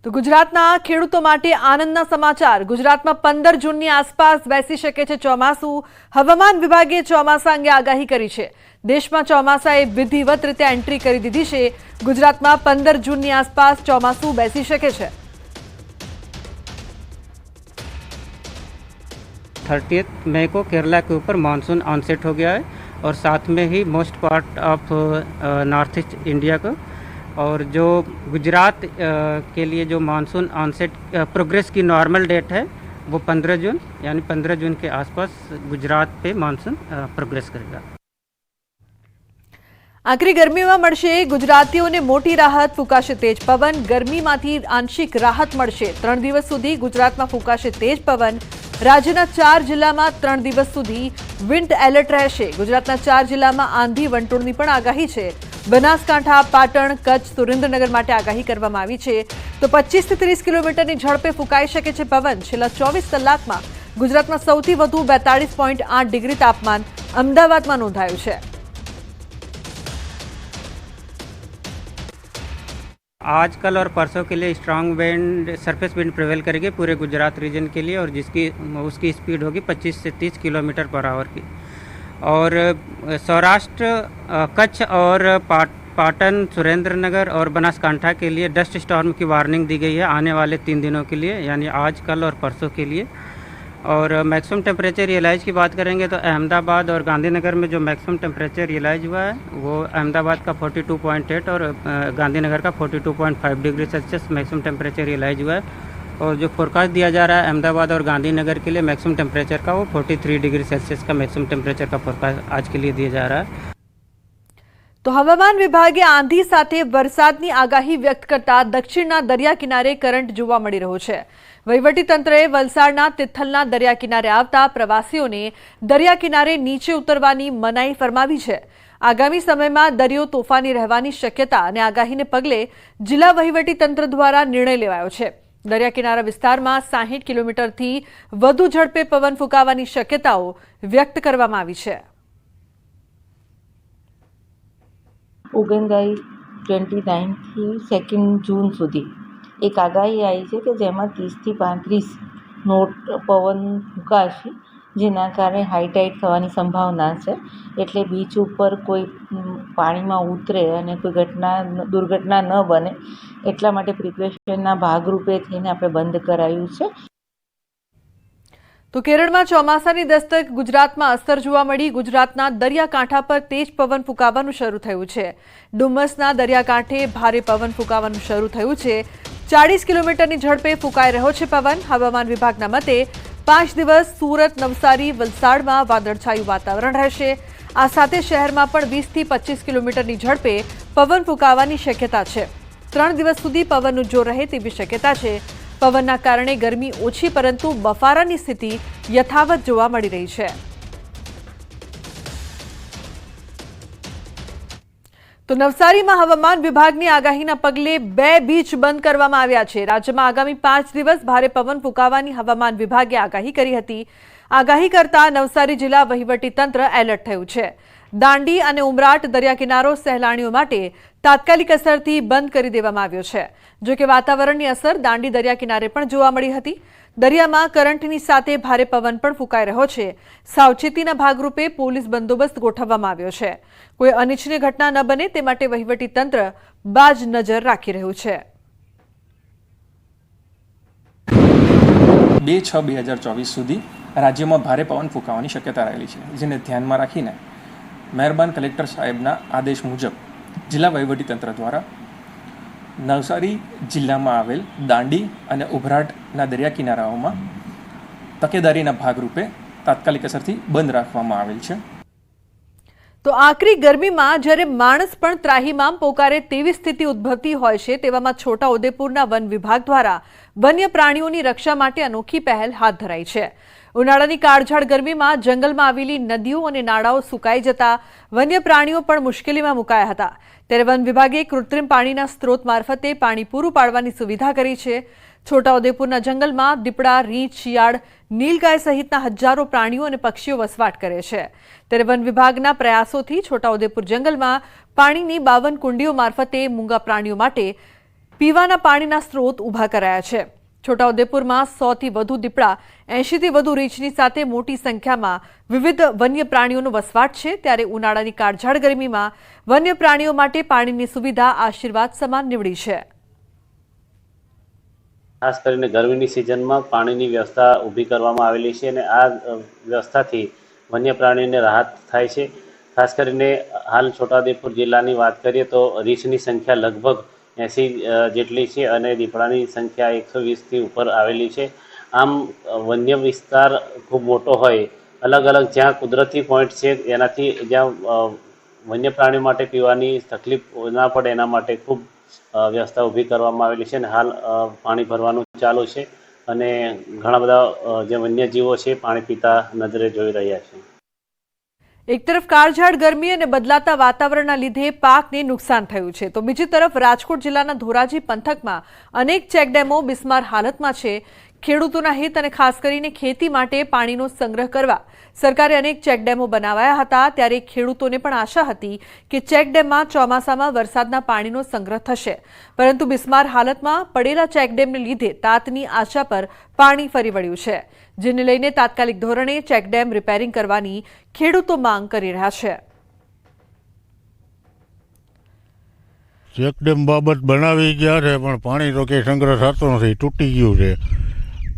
તો ગુજરાતના ખેડૂતો માટે આનંદના સમાચાર। ગુજરાતમાં 15 જૂનની આસપાસ બેસી શકે છે ચોમાસું। હવામાન વિભાગે ચોમાસા અંગે આગાહી કરી છે। દેશમાં ચોમાસાએ વિધિવત રીતે એન્ટ્રી કરી દીધી છે। ગુજરાતમાં 15 જૂનની આસપાસ ચોમાસું બેસી શકે છે। 30 मई को केरला के ऊपर मानसून ऑनसेट हो गया है और साथ में ही most part of north east India को, और जो गुजरात के लिए जो मानसून ऑनसेट प्रोग्रेस की नॉर्मल डेट है वो 15 जून, यानी 15 जून के आसपास गुजरात पे मानसून प्रोग्रेस करेगा। आखरी गर्मीमां मळशे गुजरातीओने मोटी राहत। फूंकाशे तेज पवन। गर्मीमांथी आंशिक राहत मळशे। 3 दिवस सुधी गुजरातमां फूंकाशे तेज पवन। राज्यना 4 जिल्लामां 3 दिवस सुधी विंड एलर्ट रहेशे। गुजरातना 4 जिल्लामां आंधी वंटोळनी पण आगाही छे। बनासकांठा, पाटण, कच्छ, सुरेन्द्रनगर माटे आगाही करवामां आवी छे। तो 25 થી 30 किलोमीटरनी झड़पे फूंकाई शके छे पवन। छेल्ला 24 कलाकमां गुजरातमां सौथी वधु 42.8 डिग्री तापमान अमदावादमां नोंधायुं छे। आज, कल और परसों के लिए strong wind, surface wind prevail करेगी पूरे गुजरात रीजन के लिए, और उसकी स्पीड होगी 25 से 30 किलोमीटर पर आवर की। और सौराष्ट्र, कच्छ और पाटन, सुरेंद्रनगर और बनासकांठा के लिए डस्ट स्टॉर्म की वार्निंग दी गई है आने वाले 3 दिनों के लिए, यानी आज, कल और परसों के लिए। और मैक्सिमम टेम्परेचर रियलाइज की बात करेंगे तो अहमदाबाद और गांधीनगर में जो मैक्सिमम टेम्परेचर रियलाइज हुआ है वो अहमदाबाद का 42.8 और गांधीनगर का 42.5 degree Celsius maximum temperature realise हुआ है। और जो फोरकास्ट दिया जा रहा है अहमदाबाद और गांधीनगर के लिए मैक्सिमम टेम्परेचर का, वो 43 डिग्री सेल्सियस का मैक्सिमम टेम्परेचर का फोरकास्ट आज के लिए दिया जा रहा है। तो हवामान विभागे आंधी साथे वरसादनी आगाही व्यक्त करता दक्षिणना दरिया किनारे करंट जोवा मळी रह्यो छे। वहीवटी तंत्रे वलसाडना तिथलना दरिया किनारे आवता प्रवासीओने दरिया किनारे नीचे उतरवानी मनाई फरमावी छे। आगामी समयमां दरियो तोफानी रहेवानी शक्यता अने आगाहीने पगले जिल्ला वहीवटी तंत्र द्वारा निर्णय लेवायो छे। दरिया किनारा विस्तारमां 60 किलोमीटरथी वधु झड़पे पवन फूंकाવાની शक्यताओ व्यक्त करवामां આવી છે। ઓગણગાઈ 29 થી 2 જૂન સુધી એક આગાહી આવી છે કે જેમાં 30 થી 35 નોટ પવન ફૂંકાશે, જેના કારણે હાઈ ટાઈડ થવાની સંભાવના છે। એટલે બીચ ઉપર કોઈ પાણીમાં ઉતરે અને કોઈ દુર્ઘટના ન બને એટલા માટે પ્રિકોશનના ભાગરૂપે થઈને આપણે બંધ કરાયું છે। तो केरळमां ચોમાસાની દસ્તક ગુજરાતમાં અસર જોવા મળી। ગુજરાતના દરિયાકાંઠા પર તેજ પવન ફૂંકાવાનું શરૂ થયું છે। ડુમસના દરિયાકાંઠે ભારે પવન ફૂંકાવાનું શરૂ થયું છે। 40 કિલોમીટરની ઝડપે ફૂંકાઈ રહ્યો છે પવન। હવામાન વિભાગના મતે 5 દિવસ સુરત, નવસારી, વલસાડમાં વાદળછાયું વાતાવરણ રહેશે। આ સાથે શહેરમાં પણ 20 થી 25 કિલોમીટરની ઝડપે પવન ફૂંકાવાની શક્યતા છે। 3 દિવસ સુધી પવનનું જોર રહે તેવી શક્યતા છે। પવનના કારણે ગરમી ઓછી પરંતુ બફારાની સ્થિતિ યથાવત જોવા મળી રહી છે। તો નવસારીમાં હવામાન વિભાગની આગાહીના પગલે 2 બીચ બંધ કરવામાં આવ્યા છે। રાજ્યમાં આગામી 5 દિવસ ભારે પવન ફૂંકાવાની હવામાન વિભાગે આગાહી કરી હતી। આગાહી કરતા નવસારી જિલ્લા વહીવટીતંત્ર એલર્ટ થયું છે। દાંડી અને ઉમરાટ દરિયા કિનારો સહેલાણીઓ માટે તાત્કાલિક અસરથી બંધ કરી દેવામાં આવ્યો છે। જો કે વાતાવરણની અસર દાંડી દરિયા કિનારે પણ જોવા મળી હતી। દરિયામાં કરંટની સાથે ભારે પવન પણ ફૂંકાઈ રહ્યો છે। સાવચેતીના ભાગરૂપે પોલીસ બંદોબસ્ત ગોઠવવામાં આવ્યો છે। કોઈ અનિચ્છનીય ઘટના ન બને તે માટે વહીવટી તંત્ર બાજ નજર રાખી રહ્યું છે। 2/6/2024 સુધી રાજ્યમાં ભારે પવન ફૂંકાવાની શક્યતા રહેલી છે, જેને ધ્યાનમાં રાખીને મહેરબાન કલેક્ટર સાહેબના આદેશ મુજબ જિલ્લા વહીવટીતંત્ર દ્વારા નવસારી જિલ્લામાં આવેલ દાંડી અને ઉભરાટના દરિયા કિનારાઓમાં તકેદારીના ભાગરૂપે તાત્કાલિક અસરથી બંધ રાખવામાં આવેલ છે। તો આકરી ગરમીમાં જ્યારે માણસ પણ ત્રાહિમામ પોકારે તેવી સ્થિતિ ઉદ્ભવતી હોય છે, તેવામાં છોટાઉદેપુરના વન વિભાગ દ્વારા વન્ય પ્રાણીઓની રક્ષા માટે અનોખી પહેલ હાથ ધરાઈ છે। ઉનાળાની કાળઝાળ ગરમીમાં જંગલમાં આવેલી નદીઓ અને નાળાઓ સુકાઈ જતા વન્ય પ્રાણીઓ પણ મુશ્કેલીમાં મુકાયા હતા। ત્યારે વન વિભાગે કૃત્રિમ પાણીના સ્ત્રોત મારફતે પાણી પૂરું પાડવાની સુવિધા કરી છે। છોટાઉદેપુરના જંગલમાં દીપડા, રીંછ, શિયાળ, નીલગાય સહિતના હજારો પ્રાણીઓ અને પક્ષીઓ વસવાટ કરે છે। ત્યારે વન વિભાગના પ્રયાસોથી છોટાઉદેપુર જંગલમાં પાણીની 52 કુંડીઓ મારફતે મૂંગા પ્રાણીઓ માટે પીવાના પાણીના સ્ત્રોત ઊભા કરાયા છે. છોટાઉદેપુરમાં 100થી વધુ દીપડા, 80થી વધુ રીંછની સાથે મોટી સંખ્યામાં વિવિધ વન્ય પ્રાણીઓનો વસવાટ છે. ત્યારે ઉનાળાની કાળઝાળ ગરમીમાં વન્ય પ્રાણીઓ માટે પાણીની સુવિધા આશીર્વાદ સમાન નીવડી છે. ખાસ કરીને ગરમીની સિઝનમાં પાણીની વ્યવસ્થા ઊભી કરવામાં આવેલી છે અને આ વ્યવસ્થાથી વન્ય પ્રાણીઓને રાહત થાય છે. ખાસ કરીને હાલ છોટાઉદેપુર જિલ્લાની વાત કરીએ તો રીંછની સંખ્યા લગભગ 80 જેટલી છે અને દીપડાની સંખ્યા 120થી ઉપર આવેલી છે. આમ વન્ય વિસ્તાર ખૂબ મોટો હોય, અલગ અલગ જ્યાં કુદરતી પોઈન્ટ છે એનાથી જ્યાં વન્ય પ્રાણીઓ માટે પીવાની તકલીફ ના પડે એના માટે ખૂબ વ્યવસ્થા ઊભી કરવામાં આવેલી છે અને હાલ પાણી ભરવાનું ચાલુ છે અને ઘણા બધા જે વન્યજીવો છે પાણી પીતા નજરે જોઈ રહ્યા છે. એક તરફ કાળઝાળ ગરમી અને બદલાતા વાતાવરણના લીધે પાકને નુકસાન થયું છે, તો બીજી તરફ રાજકોટ જિલ્લાના ધોરાજી પંથકમાં અનેક ચેકડેમો બિસ્માર હાલતમાં છે. ખેડૂતોના હિત અને ખાસ કરીને ખેતી માટે પાણીનો સંગ્રહ કરવા સરકારે અનેક ચેકડેમો બનાવ્યા હતા. ત્યારે ખેડૂતોને પણ આશા હતી કે ચેકડેમમાં ચોમાસામાં વરસાદના પાણીનો સંગ્રહ થશે, પરંતુ બિસ્માર હાલતમાં પડેલા ચેકડેમને લીધે તાતની આશા પર પાણી ફરી વળ્યું છે, જેને લઈને તાત્કાલિક ધોરણે ચેકડેમ રિપેરિંગ કરવાની ખેડૂતો માંગ કરી રહ્યા છે. ચેકડેમ બાબત બનાવી ગયા છે પણ પાણી તો કંઈ સંગ્રહ થતો નથી, તૂટી ગયું છે.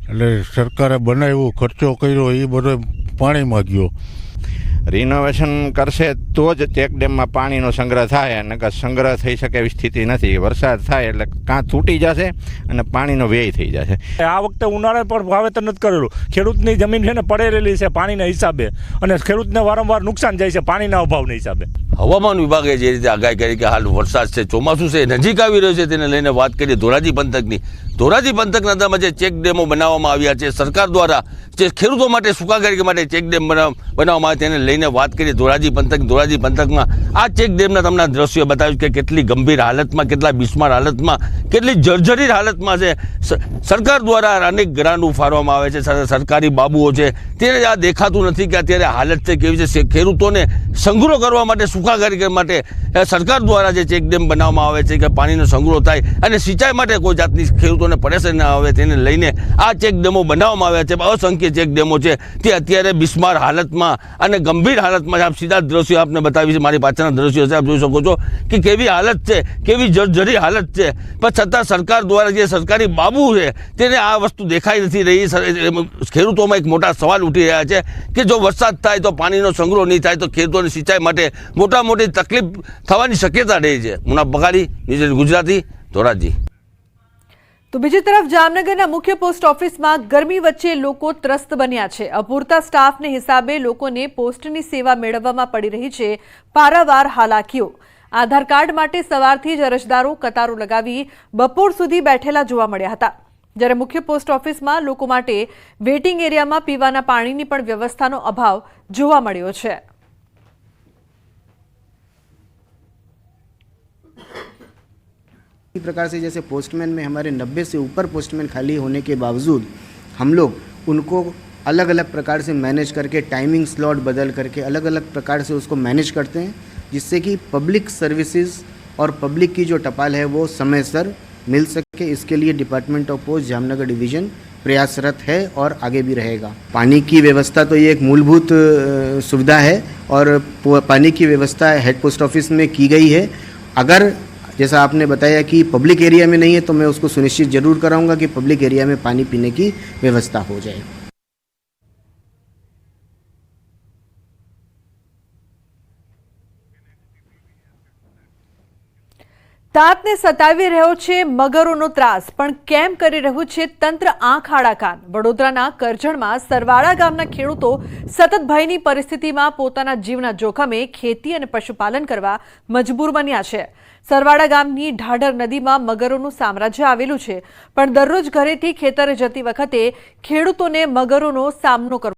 એટલે સરકારે બનાવ્યું, ખર્ચો કર્યો, એ બધો પાણીમાં ગયો. રિનોવેશન કરશે તો જ ચેકડેમમાં પાણીનો સંગ્રહ થાય, અને સંગ્રહ થઈ શકે એવી સ્થિતિ નથી. વરસાદ થાય એટલે કાં તૂટી જશે અને પાણીનો વ્યય થઈ જશે. આ વખતે ઉનાળે પણ વાવેતર નથી કરેલું. ખેડૂતની જમીન છે ને પડેલી છે પાણીના હિસાબે, અને ખેડૂતને વારંવાર નુકસાન જાય છે પાણીના અભાવના હિસાબે. હવામાન વિભાગે જે રીતે આગાહી કરી કે હાલ વરસાદ છે, ચોમાસું છે, નજીક આવી રહ્યો છે, તેને લઈને વાત કરીએ ધોરાજી પંથકની. ધોરાજી પંથકના અંદરમાં જે ચેકડેમો બનાવવામાં આવ્યા છે સરકાર દ્વારા, જે ખેડૂતો માટે સુખાકારી માટે ચેકડેમ બનાવવામાં આવે તેને લઈને વાત કરીએ ધોરાજી પંથકમાં આ ચેકડેમના તમને દ્રશ્યો બતાવ્યું કે કેટલી ગંભીર હાલતમાં, કેટલા બિસ્માર હાલતમાં, કેટલી જર્જરિત હાલતમાં છે. સરકાર દ્વારા અનેક ગ્રાન્ટ ફાળવવામાં આવે છે, સરકારી બાબુઓ છે, તેને આ દેખાતું નથી કે અત્યારે હાલત છે કેવી છે. ખેડૂતોને સંગ્રહ કરવા માટે, સુખાકારી માટે સરકાર દ્વારા જે ચેકડેમ બનાવવામાં આવે છે કે પાણીનો સંગ્રહ થાય અને સિંચાઈ માટે કોઈ જાતની ખેડૂતોને પરેશાની ના આવે, તેને લઈને આ ચેકડેમો બનાવવામાં આવ્યા છે. અસંખ્ય ચેકડેમો છે તે અત્યારે બિસ્માર હાલતમાં અને ગંભીર હાલતમાં છે. આપ સીધા દ્રશ્યો આપને બતાવી છે, મારી પાછળના દ્રશ્યો છે, આપ જોઈ શકો છો કે કેવી હાલત છે, કેવી જર્જરી હાલત છે. પણ છતાં સરકાર દ્વારા જે સરકારી બાબુ છે તેને આ વસ્તુ દેખાઈ નથી રહી. ખેડૂતોમાં એક મોટા સવાલ ઉઠી રહ્યા છે કે જો વરસાદ થાય તો પાણીનો સંગ્રહ નહીં થાય તો ખેડૂતોની સિંચાઈ માટે મોટી તકલીફ થવાની શક્યતા રહી છે. મુનાફ બગાડી, ન્યૂઝ ગુજરાતી, ધોરાજી. તો બીજી તરફ જામનગરના મુખ્ય પોસ્ટ ઓફિસમાં ગરમી વચ્ચે લોકો ત્રસ્ત બન્યા છે. અપૂરતા સ્ટાફને હિસાબે લોકોને પોસ્ટની સેવા મેળવવામાં પડી રહી છે પારાવાર હાલાકીઓ. આધાર કાર્ડ માટે સવારથી જ અરજદારો કતારો લગાવી બપોર સુધી બેઠેલા જોવા મળ્યા હતા. જ્યારે મુખ્ય પોસ્ટ ઓફિસમાં લોકો માટે વેઇટિંગ એરિયામાં પીવાના પાણીની પણ વ્યવસ્થાનો અભાવ જોવા મળ્યો છે. इसी प्रकार से जैसे पोस्टमैन में हमारे 90 से ऊपर पोस्टमैन खाली होने के बावजूद हम लोग उनको अलग अलग प्रकार से मैनेज करके टाइमिंग स्लॉट बदल करके अलग अलग प्रकार से उसको मैनेज करते हैं, जिससे कि पब्लिक सर्विसेज और पब्लिक की जो टपाल है वो समयसर मिल सके. इसके लिए department of post Jamnagar division प्रयासरत है और आगे भी रहेगा. पानी की व्यवस्था तो ये एक मूलभूत सुविधा है और पानी की व्यवस्था हेड पोस्ट ऑफिस में की गई है. अगर जैसा आपने बताया कि पब्लिक एरिया में नहीं है तो मैं उसको सुनिश्चित जरूर कराऊंगा कि पब्लिक एरिया में पानी पीने की व्यवस्था हो जाए. તાપને સતાવી રહ્યો છે મગરોનો ત્રાસ, પણ કેમ કરી રહ્યું છે તંત્ર આંખ આડા કાન? વડોદરાના કરજણમાં સરવાળા ગામના ખેડૂતો સતત ભયની પરિસ્થિતિમાં પોતાના જીવના જોખમે ખેતી અને પશુપાલન કરવા મજબૂર બન્યા છે. સરવાળા ગામની ઢાઢર નદીમાં મગરોનું સામ્રાજ્ય આવેલું છે, પણ દરરોજ ઘરેથી ખેતરે જતી વખતે ખેડૂતોને મગરોનો સામનો કરવો